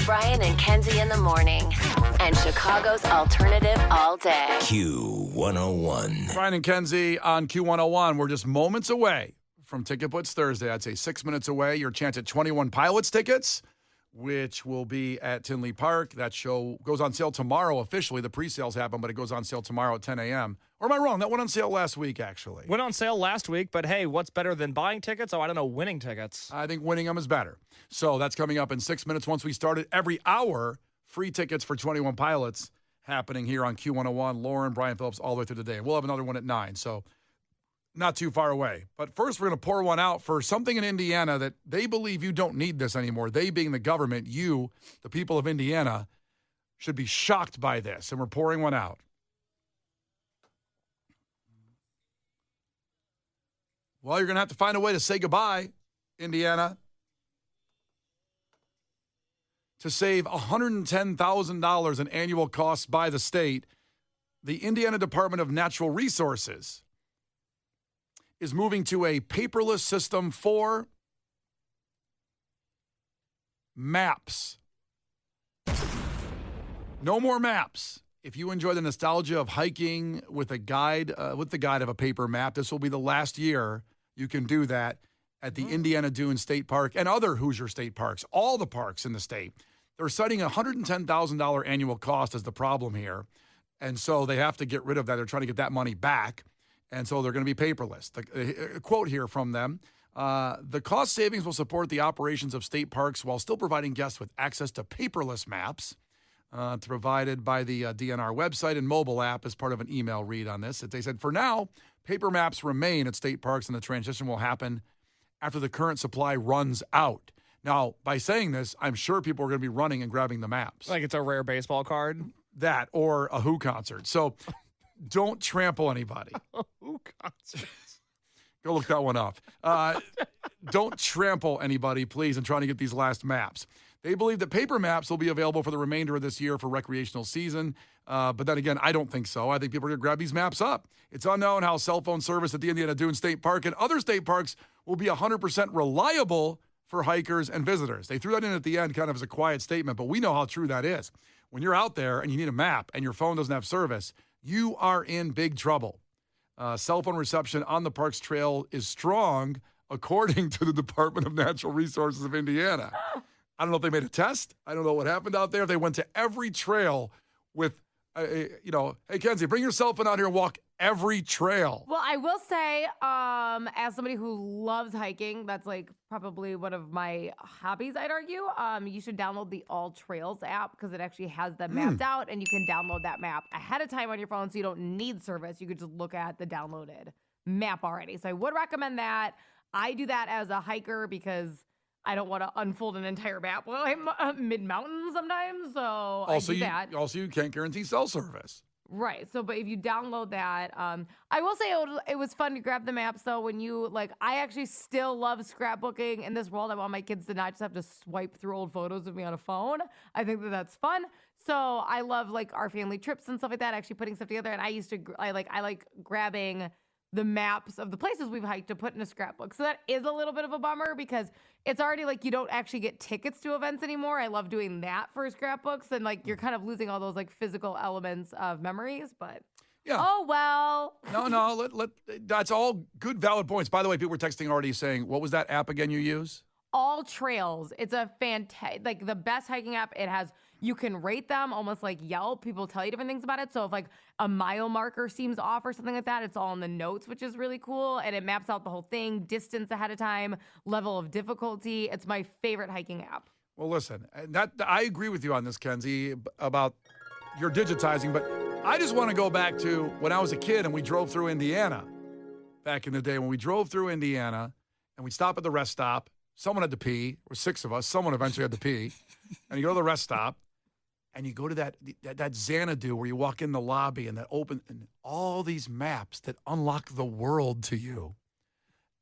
Brian and Kenzie in the morning. And Chicago's alternative all day. Q101. Brian and Kenzie on Q101. We're just moments away from Ticket Blitz Thursday. I'd say 6 minutes away. Your chance at 21 Pilots tickets, which will be at Tinley Park. That show goes on sale tomorrow officially. The pre-sales happen, but it goes on sale tomorrow at 10 a.m. Or am I wrong? That went on sale last week, actually. Went on sale last week, but hey, what's better than buying tickets? Oh, I don't know, winning tickets. I think winning them is better. So that's coming up in 6 minutes once we started. Every hour, free tickets for 21 Pilots happening here on Q101. Lauren, Brian Phillips, all the way through the day. We'll have another one at 9, so not too far away. But first, we're going to pour one out for something in Indiana that they believe you don't need this anymore. They being the government, you, the people of Indiana, should be shocked by this. And we're pouring one out. Well, you're going to have to find a way to say goodbye, Indiana. To save $110,000 in annual costs by the state, the Indiana Department of Natural Resources is moving to a paperless system for maps. No more maps. If you enjoy the nostalgia of hiking with a guide, with the guide of a paper map, this will be the last year you can do that at the Indiana Dunes State Park and other Hoosier state parks, all the parks in the state. They're citing a $110,000 annual cost as the problem here. And so they have to get rid of that. They're trying to get that money back. And so they're going to be paperless. A quote here from them, the cost savings will support the operations of state parks while still providing guests with access to paperless maps provided by the DNR website and mobile app as part of an email read on this. They said, for now, paper maps remain at state parks and the transition will happen after the current supply runs out. Now, by saying this, I'm sure people are going to be running and grabbing the maps. Like it's a rare baseball card? That or a Who concert. So don't trample anybody. Who concert? Go look that one up. Don't trample anybody, please, in trying to get these last maps. They believe that paper maps will be available for the remainder of this year for recreational season. But then again, I don't think so. I think people are going to grab these maps up. It's unknown how cell phone service at the Indiana Dunes State Park and other state parks will be 100% reliable for hikers and visitors. They threw that in at the end kind of as a quiet statement, but we know how true that is. When you're out there and you need a map and your phone doesn't have service, you are in big trouble. Cell phone reception on the park's trail is strong, according to the Department of Natural Resources of Indiana. I don't know if they made a test. I don't know what happened out there. They went to every trail with, hey, Kenzie, bring your cell phone out here and walk every trail. Well, I will say, as somebody who loves hiking, that's like probably one of my hobbies, I'd argue. You should download the All Trails app because it actually has them mapped out, and you can download that map ahead of time on your phone so you don't need service. You could just look at the downloaded map already. So I would recommend that. I do that as a hiker because I don't want to unfold an entire map while I'm mid-mountain sometimes, so I do that. Also, you can't guarantee cell service. Right. So, but if you download that, I will say it was fun to grab the maps, though, when you, I actually still love scrapbooking in this world. I want my kids to not just have to swipe through old photos of me on a phone. I think that that's fun. So I love, our family trips and stuff like that, actually putting stuff together. And I like grabbing the maps of the places we've hiked to put in a scrapbook. So that is a little bit of a bummer because it's already you don't actually get tickets to events anymore. I love doing that for scrapbooks and you're kind of losing all those physical elements of memories, but yeah. Oh, well. No, that's all good, valid points. By the way, people were texting already saying, what was that app again you use? All Trails. It's a fantastic, the best hiking app. It has, you can rate them almost like Yelp. People tell you different things about it. So if a mile marker seems off or something like that, it's all in the notes, which is really cool. And it maps out the whole thing, distance ahead of time, level of difficulty. It's my favorite hiking app. Well, listen, I agree with you on this, Kenzie, about your digitizing, but I just want to go back to when I was a kid and we drove through Indiana back in the day when we drove through Indiana and we'd stop at the rest stop. Someone had to pee. There were 6 of us. Someone eventually had to pee. And you go to the rest stop, and you go to that Xanadu where you walk in the lobby and and all these maps that unlock the world to you.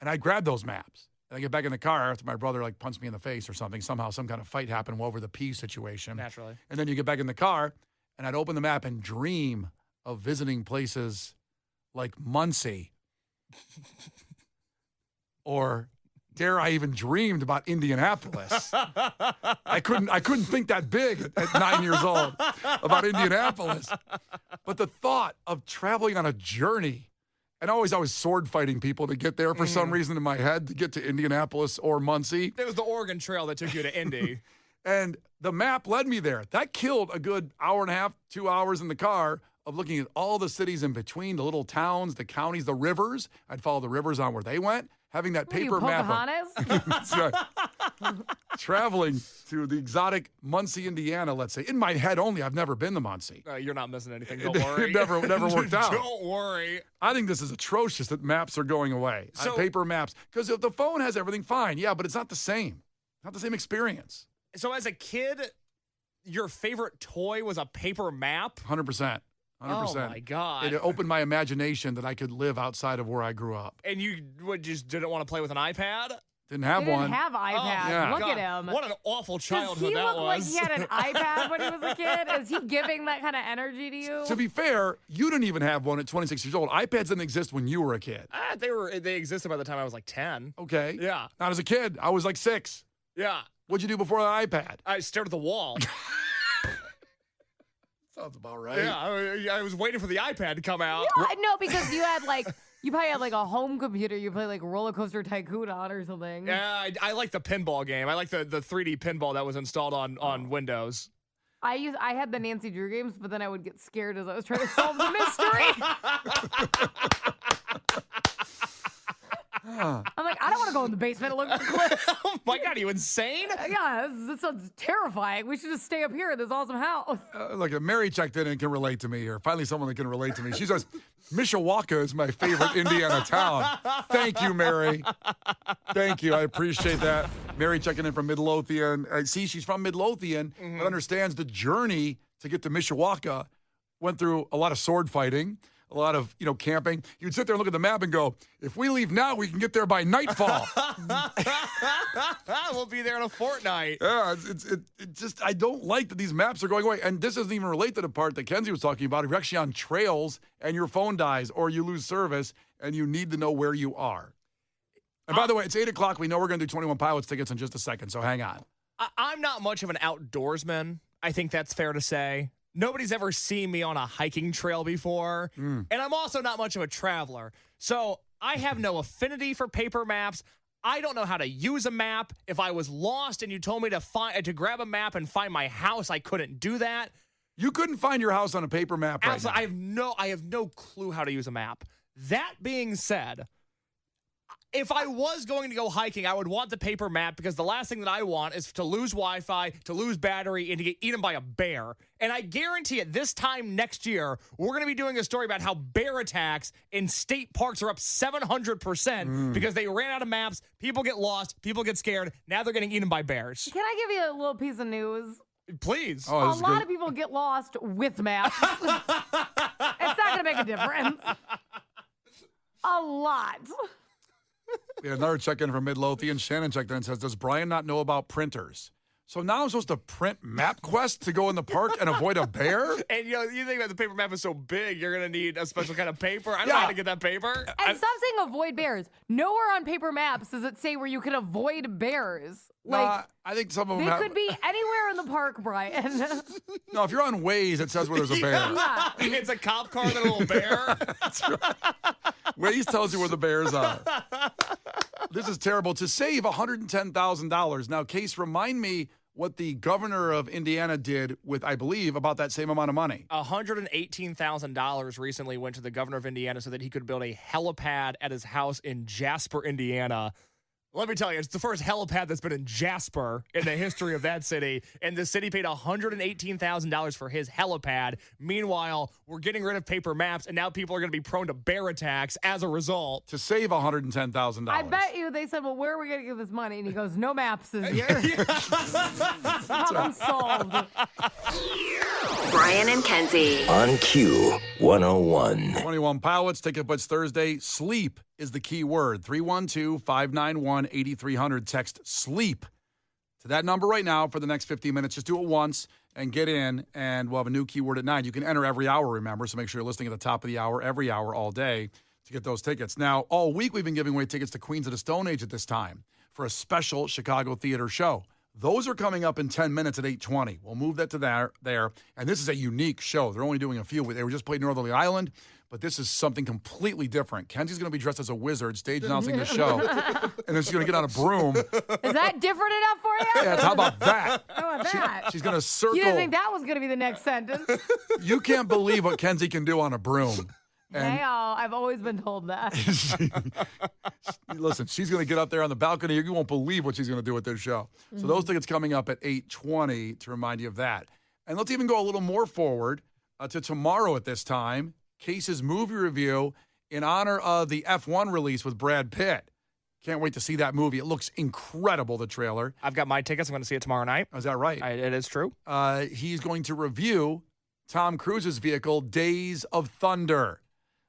And I grabbed those maps. And I get back in the car after my brother punched me in the face or something. Somehow some kind of fight happened over the pee situation. Naturally. And then you get back in the car, and I'd open the map and dream of visiting places like Muncie or dare I even dreamed about Indianapolis. I couldn't think that big at 9 years old about Indianapolis. But the thought of traveling on a journey, and I was sword fighting people to get there for some reason in my head to get to Indianapolis or Muncie. It was the Oregon Trail that took you to Indy. And the map led me there. That killed a good hour and a half, 2 hours in the car of looking at all the cities in between, the little towns, the counties, the rivers. I'd follow the rivers on where they went, having that paper map. That's right. Traveling to the exotic Muncie, Indiana, let's say. In my head only, I've never been to Muncie. You're not missing anything, don't worry. It never worked out. Don't worry. I think this is atrocious that maps are going away. Paper maps. Because if the phone has everything, fine. Yeah, but it's not the same. Not the same experience. So as a kid, your favorite toy was a paper map? 100%. 100%. Oh, my God. It opened my imagination that I could live outside of where I grew up. And you just didn't want to play with an iPad? Didn't have one. Didn't have iPad. yeah. Look God, at him. What an awful Does childhood he that look like was. he had an iPad when he was a kid? Is he giving that kind of energy to you? To be fair, you didn't even have one at 26 years old. iPads didn't exist when you were a kid. They existed by the time I was like 10. Okay. Yeah. Not as a kid. I was like 6. Yeah. What'd you do before the iPad? I stared at the wall. Sounds about right. Yeah, I was waiting for the iPad to come out. No, because you probably had like a home computer. You play like Roller Coaster Tycoon on or something. Yeah, I like the pinball game. I like the 3D pinball that was installed on Windows. I had the Nancy Drew games, but then I would get scared as I was trying to solve the mystery. I'm like, I don't want to go in the basement and look at the cliff. Oh my God, are you insane? Yeah, this sounds terrifying. We should just stay up here in this awesome house. Look, Mary checked in and can relate to me here. Finally, someone that can relate to me. She says, Mishawaka is my favorite Indiana town. Thank you, Mary. Thank you. I appreciate that. Mary checking in from Midlothian. See, she's from Midlothian, but understands the journey to get to Mishawaka. Went through a lot of sword fighting, a lot of, camping. You'd sit there and look at the map and go, if we leave now, we can get there by nightfall. We'll be there in a fortnight. Yeah, it just, I don't like that these maps are going away. And this doesn't even relate to the part that Kenzie was talking about. If you're actually on trails and your phone dies or you lose service and you need to know where you are. And by the way, it's 8 o'clock. We know we're going to do 21 Pilots tickets in just a second, so hang on. I'm not much of an outdoorsman. I think that's fair to say. Nobody's ever seen me on a hiking trail before, and I'm also not much of a traveler. So I have no affinity for paper maps. I don't know how to use a map. If I was lost and you told me to grab a map and find my house, I couldn't do that. You couldn't find your house on a paper map right Absolutely. now. I have no clue how to use a map. That being said, if I was going to go hiking, I would want the paper map because the last thing that I want is to lose Wi-Fi, to lose battery, and to get eaten by a bear. And I guarantee it, this time next year, we're going to be doing a story about how bear attacks in state parks are up 700% because they ran out of maps, people get lost, people get scared, now they're getting eaten by bears. Can I give you a little piece of news? Please. Oh, A lot of people get lost with maps. It's not going to make a difference. A lot. We had another check-in from Midlothian. Shannon checked in and says, does Brian not know about printers? So now I'm supposed to print MapQuest to go in the park and avoid a bear? And you think that the paper map is so big, you're going to need a special kind of paper. I don't know how to get that paper. And stop saying avoid bears. Nowhere on paper maps does it say where you can avoid bears. Like, I think some of them they have. could be anywhere in the park, Brian. No, if you're on Waze, it says where there's a bear. Yeah. It's a cop car and a little bear. Waze tells you where the bears are. This is terrible. To save $110,000. Now, Case, remind me what the governor of Indiana did with, I believe, about that same amount of money. $118,000 recently went to the governor of Indiana so that he could build a helipad at his house in Jasper, Indiana. Let me tell you, it's the first helipad that's been in Jasper in the history of that city, and the city paid $118,000 for his helipad. Meanwhile, we're getting rid of paper maps, and now people are going to be prone to bear attacks as a result. To save $110,000. I bet you they said, well, where are we going to give this money? And he goes, no maps this year. Problem solved. Brian and Kenzie. On Q 101. 21 Pilots, Ticket Butts Thursday. Sleep is the key word. 312-591-8300. Text SLEEP to that number right now for the next 15 minutes. Just do it once and get in, and we'll have a new keyword at 9. You can enter every hour, remember, so make sure you're listening at the top of the hour, every hour, all day, to get those tickets. Now, all week we've been giving away tickets to Queens of the Stone Age at this time. for a special Chicago theater show. Those are coming up in 10 minutes at 8:20. We'll move that to there. And this is a unique show. They're only doing a few. They were just played Northerly Island, but this is something completely different. Kenzie's going to be dressed as a wizard, stage announcing the show, and then she's going to get on a broom. Is that different enough for you? Yeah, how about that? How about that? She's going to circle. You didn't think that was going to be the next sentence? You can't believe what Kenzie can do on a broom. And I've always been told that. listen, she's going to get up there on the balcony. You won't believe what she's going to do with this show. So those tickets coming up at 8:20 to remind you of that. And let's even go a little more forward to tomorrow at this time. Case's movie review in honor of the F1 release with Brad Pitt. Can't wait to see that movie. It looks incredible, the trailer. I've got my tickets. I'm going to see it tomorrow night. Is that right? It is true. He's going to review Tom Cruise's vehicle, Days of Thunder.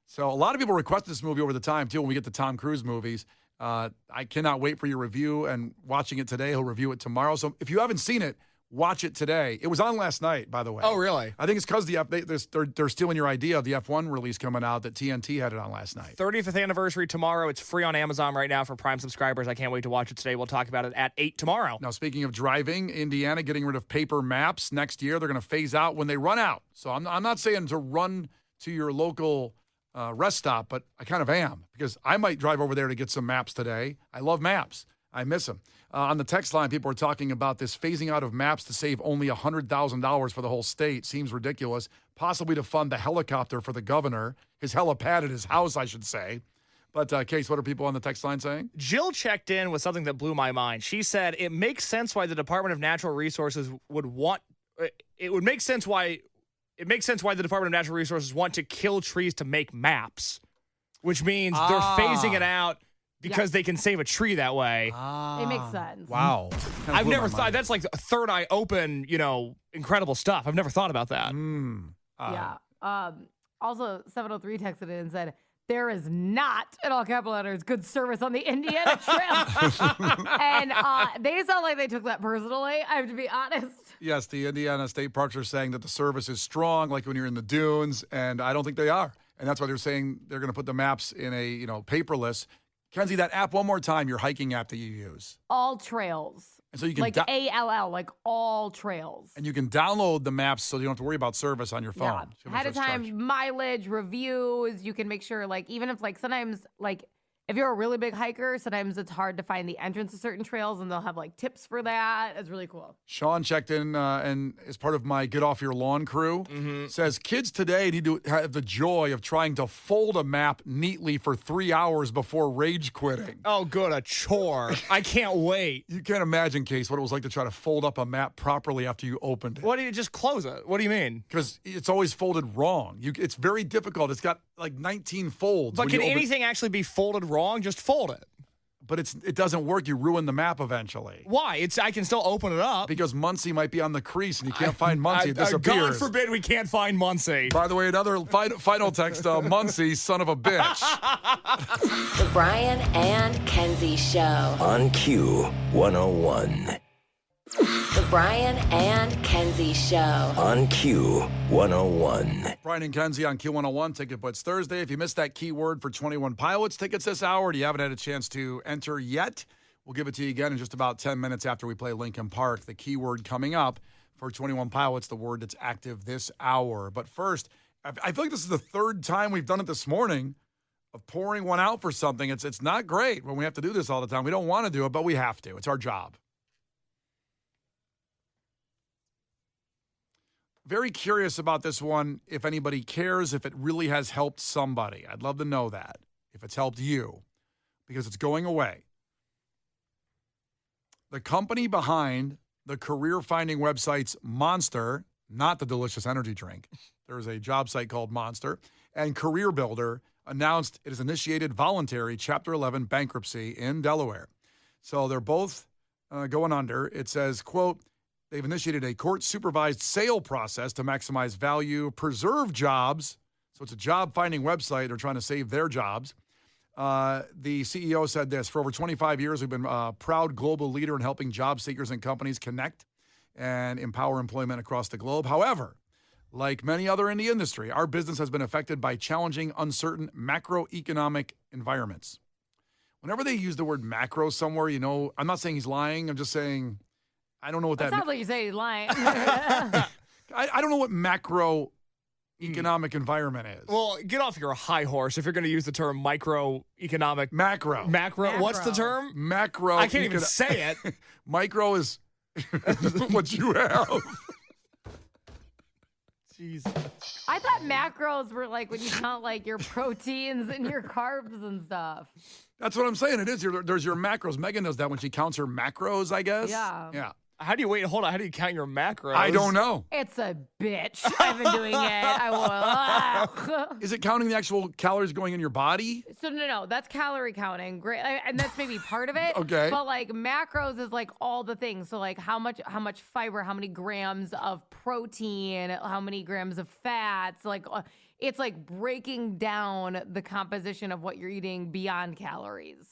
So a lot of people requested this movie over the time, too, when we get the Tom Cruise movies. I cannot wait for your review and watching it today. He'll review it tomorrow. So if you haven't seen it, watch it today. It was on last night, by the way. Oh, really? I think it's because they're stealing your idea of the F1 release coming out that TNT had it on last night. 35th anniversary tomorrow. It's free on Amazon right now for Prime subscribers. I can't wait to watch it today. We'll talk about it at 8 tomorrow. Now, speaking of driving, Indiana getting rid of paper maps. Next year, they're going to phase out when they run out. So I'm not saying to run to your local rest stop, but I kind of am because I might drive over there to get some maps today. I love maps. I miss them. On the text line, people are talking about this phasing out of maps to save only $100,000 for the whole state. Seems ridiculous. Possibly to fund the helicopter for the governor, his helipad at his house, I should say. But, Case, what are people on the text line saying? Jill checked in with something that blew my mind. She said it makes sense why the Department of Natural Resources would want – it would make sense why – it makes sense why the Department of Natural Resources want to kill trees to make maps, which means they're phasing it out because they can save a tree that way. It makes sense. Wow. I've never thought – that's like third eye open, incredible stuff. I've never thought about that. Yeah. Also, 703 texted in and said, there is not, in all capital letters, good service on the Indiana Trail. And they sound like they took that personally, I have to be honest. Yes, the Indiana State Parks are saying that the service is strong, like when you're in the dunes, and I don't think they are. And that's why they're saying they're going to put the maps in a, paperless. Kenzie, that app one more time, your hiking app that you use. All Trails. And so you can like ALL, like All Trails. And you can download the maps so you don't have to worry about service on your phone. Yeah. Ahead of time, mileage, reviews. You can make sure, even if, sometimes, if you're a really big hiker, sometimes it's hard to find the entrance to certain trails, and they'll have, tips for that. It's really cool. Sean checked in and as part of my Get Off Your Lawn crew, says, kids today need to have the joy of trying to fold a map neatly for 3 hours before rage quitting. Oh, good, a chore. I can't wait. You can't imagine, Case, what it was like to try to fold up a map properly after you opened it. What do you just close it? What do you mean? Because it's always folded wrong. It's very difficult. It's got 19 folds. But can anything actually be folded wrong? Just fold it. But it doesn't work. You ruin the map eventually. Why? I can still open it up. Because Muncie might be on the crease and you can't find Muncie. It disappears. God forbid we can't find Muncie. By the way, another final text, Muncie, son of a bitch. The Brian and Kenzie Show. On Q101. The Brian and Kenzie Show. On Q101. Brian and Kenzie on Q101. Ticket Blitz Thursday. If you missed that keyword for 21 Pilots tickets this hour and you haven't had a chance to enter yet, we'll give it to you again in just about 10 minutes after we play Lincoln Park. The keyword coming up for 21 Pilots, the word that's active this hour. But first, I feel like this is the third time we've done it this morning of pouring one out for something. It's not great when we have to do this all the time. We don't want to do it, but we have to. It's our job. Very curious about this one, if anybody cares, if it really has helped somebody. I'd love to know that, if it's helped you, because it's going away. The company behind the career-finding websites Monster, not the delicious energy drink, there's a job site called Monster, and Career Builder announced it has initiated voluntary Chapter 11 bankruptcy in Delaware. So they're both going under. It says, quote, they've initiated a court-supervised sale process to maximize value, preserve jobs. So it's a job-finding website. They're trying to save their jobs. The CEO said this, for over 25 years, we've been a proud global leader in helping job seekers and companies connect and empower employment across the globe. However, like many other in the industry, our business has been affected by challenging, uncertain macroeconomic environments. Whenever they use the word macro somewhere, I'm not saying he's lying. I'm just saying I don't know what That that sounds like you say he's lying. I don't know what macro economic environment is. Well, get off your high horse if you're going to use the term microeconomic. Macro. Macro. What's the term? Macro. I can't even say it. Micro is what you have. Jesus. I thought macros were like when you count like your proteins and your carbs and stuff. That's what I'm saying. It is. There's your macros. Megan does that when she counts her macros, I guess. Yeah. Yeah. Hold on. How do you count your macros? I don't know. It's a bitch. I've been doing it. I will. Is it counting the actual calories going in your body? So no, that's calorie counting. Great, and that's maybe part of it. Okay. But like macros is like all the things. So like how much fiber, how many grams of protein, how many grams of fats. Like it's like breaking down the composition of what you're eating beyond calories.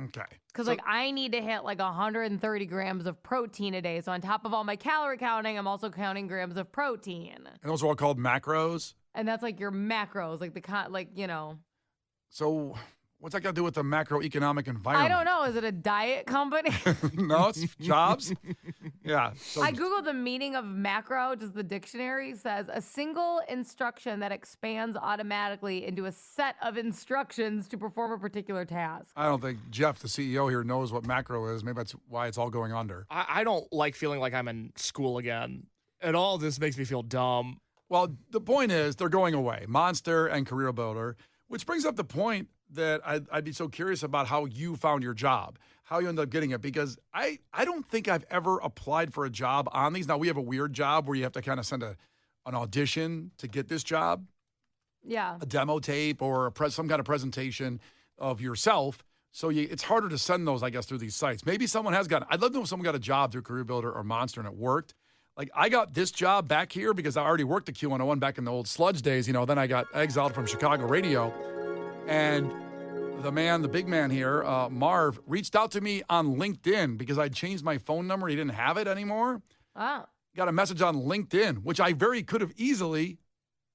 Okay. Because like I need to hit like 130 grams of protein a day. So on top of all my calorie counting, I'm also counting grams of protein. And those are all called macros? And that's like your macros, like So what's that got to do with the macroeconomic environment? I don't know. Is it a diet company? No, it's jobs. Yeah. So I Googled the meaning of macro. Just the dictionary says a single instruction that expands automatically into a set of instructions to perform a particular task. I don't think Jeff, the CEO here, knows what macro is. Maybe that's why it's all going under. I don't like feeling like I'm in school again. And all this makes me feel dumb. Well, the point is they're going away. Monster and Career Builder, which brings up the point that I'd be so curious about how you found your job, how you ended up getting it, because I don't think I've ever applied for a job on these. Now, we have a weird job where you have to kind of send an audition to get this job, Yeah. a demo tape or some kind of presentation of yourself. So it's harder to send those, I guess, through these sites. Maybe someone has gotten, I'd love to know if someone got a job through Career Builder or Monster and it worked. Like, I got this job back here because I already worked at Q101 back in the old sludge days. Then I got exiled from Chicago radio. And the big man here, Marv, reached out to me on LinkedIn because I changed my phone number. He didn't have it anymore. Oh. Got a message on LinkedIn, which I very could have easily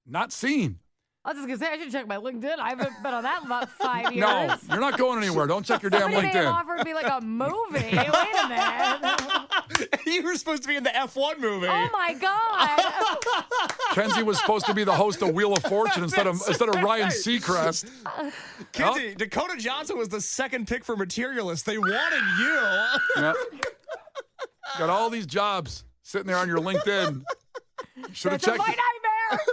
not seen. I was just going to say, I should check my LinkedIn. I haven't been on that in about 5 years. No, you're not going anywhere. Don't check your damn Somebody may have LinkedIn. offered me like a movie. Wait a minute. You were supposed to be in the F1 movie. Oh my God. Kenzie was supposed to be the host of Wheel of Fortune instead of Ryan Seacrest. Kenzie, Dakota Johnson was the second pick for Materialist. They wanted you. Yeah. Got all these jobs sitting there on your LinkedIn. Should have That's a checked. my nightmare.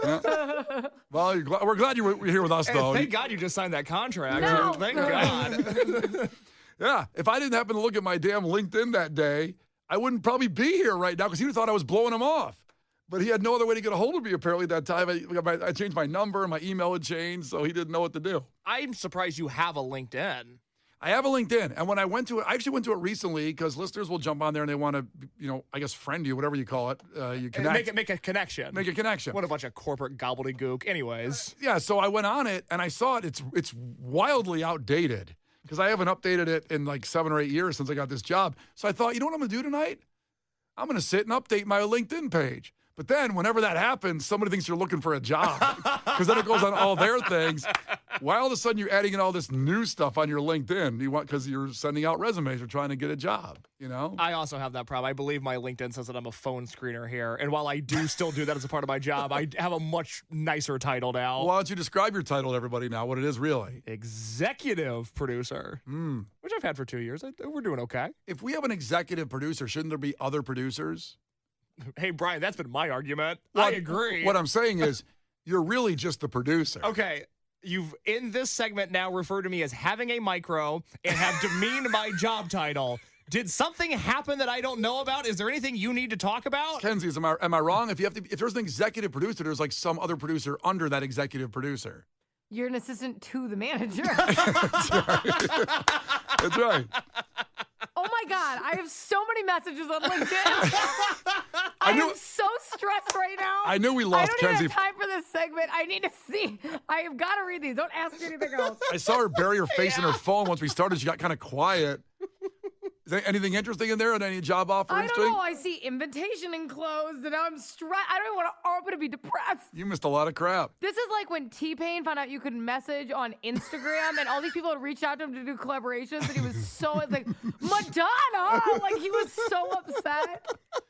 Yeah. Well, we're glad you were here with us, Hey, though. thank God you just signed that contract. No. Thank God. Yeah, if I didn't happen to look at my damn LinkedIn that day, I wouldn't probably be here right now because he would have thought I was blowing him off. But he had no other way to get a hold of me, apparently, that time. I changed my number, my email had changed, so he didn't know what to do. I'm surprised you have a LinkedIn. I have a LinkedIn, and when I went to it, I actually went to it recently because listeners will jump on there and they want to, I guess, friend you, whatever you call it. You connect. Make a connection. Make a connection. What a bunch of corporate gobbledygook. Anyways. Yeah, so I went on it and I saw it. It's wildly outdated because I haven't updated it in like 7 or 8 years since I got this job. So I thought, you know what I'm going to do tonight? I'm going to sit and update my LinkedIn page. But then whenever that happens, somebody thinks you're looking for a job because then it goes on all their things. Why all of a sudden you're adding in all this new stuff on your LinkedIn? Because you're sending out resumes or trying to get a job, I also have that problem. I believe my LinkedIn says that I'm a phone screener here. And while I do still do that as a part of my job, I have a much nicer title now. Why don't you describe your title to everybody now, what it is really? Executive producer, which I've had for 2 years. We're doing okay. If we have an executive producer, shouldn't there be other producers? Hey, Brian, that's been my argument. Well, I agree. What I'm saying is you're really just the producer. Okay. You've, in this segment now, referred to me as having a micro and have demeaned my job title. Did something happen that I don't know about? Is there anything you need to talk about? Kenzie, am I wrong? If there's an executive producer, there's like some other producer under that executive producer. You're an assistant to the manager. That's right. Oh my God, I have so many messages on LinkedIn. I am so stressed right now. I knew we lost I don't Kenzie. even have time for this segment. I need to see. I have got to read these. Don't ask me anything else. I saw her bury her face in her phone once we started. She got kind of quiet. Is there anything interesting in there? Any job offering I don't know. I see invitation enclosed, and I'm stressed. I don't even want to. I'm gonna be depressed. You missed a lot of crap. This is like when T-Pain found out you could message on Instagram, and all these people had reached out to him to do collaborations, and he was so like Madonna, like he was so upset.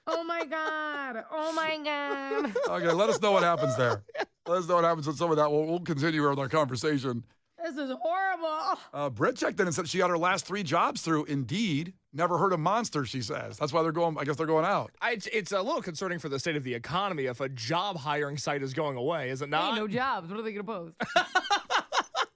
Oh my god. Oh my god. Okay, let us know what happens there. Let us know what happens with some of that. We'll continue with our conversation. This is horrible. Britt checked in and said she got her last 3 jobs through Indeed. Never heard of Monster, she says. That's why they're going. I guess they're going out. It's a little concerning for the state of the economy if a job hiring site is going away, is it not? Hey, no jobs. What are they gonna post?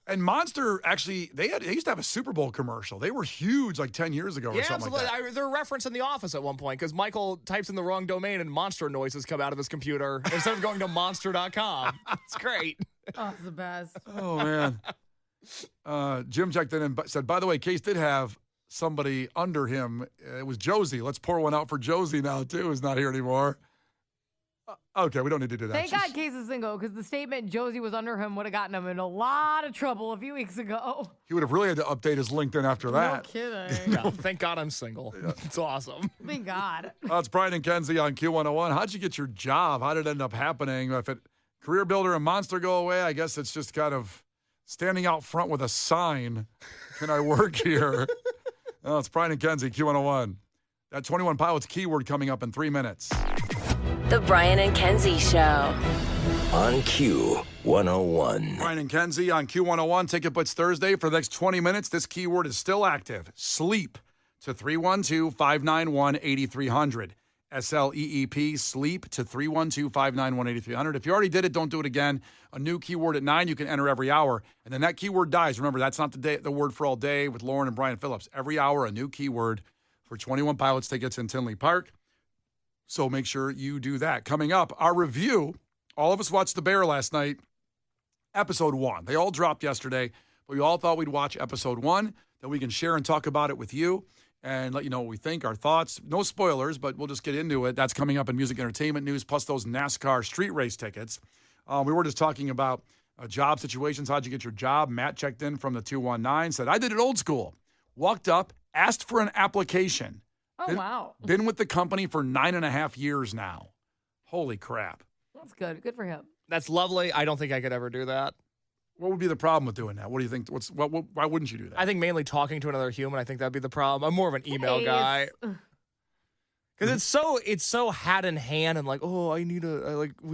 And Monster, actually, they used to have a Super Bowl commercial. They were huge like 10 years ago or Yeah, something absolutely. like that. They're referenced in The Office at one point because Michael types in the wrong domain and monster noises come out of his computer instead of going to monster.com. It's great. Oh, it's the best. Oh, man. Jim checked in and said, by the way, Case did have somebody under him. It was Josie. Let's pour one out for Josie now, too, who's not here anymore. Okay, we don't need to do that. Thank God Case is single, because the statement Josie was under him would have gotten him in a lot of trouble a few weeks ago. He would have really had to update his LinkedIn after that. No kidding. No, thank God I'm single. It's awesome. Thank God. It's Brian and Kenzie on Q101. How'd you get your job? How did it end up happening? If Career Builder and Monster go away, I guess it's just kind of standing out front with a sign. Can I work here? It's Brian and Kenzie, Q101. That 21 Pilots keyword coming up in 3 minutes. The Brian and Kenzie Show. On Q101. Brian and Kenzie on Q101. Ticket Blitz Thursday. For the next 20 minutes, this keyword is still active. Sleep to 312-591-8300. SLEEP, sleep to 312-591-8300. If you already did it, don't do it again. A new keyword at 9, you can enter every hour. And then that keyword dies. Remember, that's not the word for all day with Lauren and Brian Phillips. Every hour, a new keyword for 21 Pilots tickets in Tinley Park. So make sure you do that. Coming up, our review. All of us watched The Bear last night, episode 1. They all dropped yesterday, but we all thought we'd watch episode 1, that we can share and talk about it with you and let you know what we think, our thoughts. No spoilers, but we'll just get into it. That's coming up in music entertainment news, plus those NASCAR street race tickets. We were just talking about job situations. How'd you get your job? Matt checked in from the 219, said, I did it old school. Walked up, asked for an application. Oh, wow. Been with the company for 9.5 years now. Holy crap. That's good. Good for him. That's lovely. I don't think I could ever do that. What would be the problem with doing that? What do you think? Why wouldn't you do that? I think mainly talking to another human. I think that'd be the problem. I'm more of an email guy. Because it's so hat in hand and like, oh, will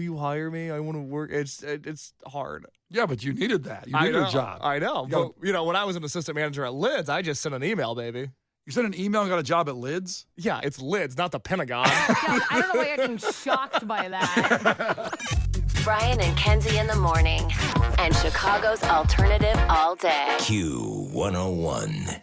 you hire me? I want to work. It's hard. Yeah, but you needed that. You needed a job. I know. But, when I was an assistant manager at Lids, I just sent an email, baby. You sent an email and got a job at Lids? Yeah, it's Lids, not the Pentagon. God, I don't know why you're getting shocked by that. Brian and Kenzie in the morning. And Chicago's alternative all day. Q101.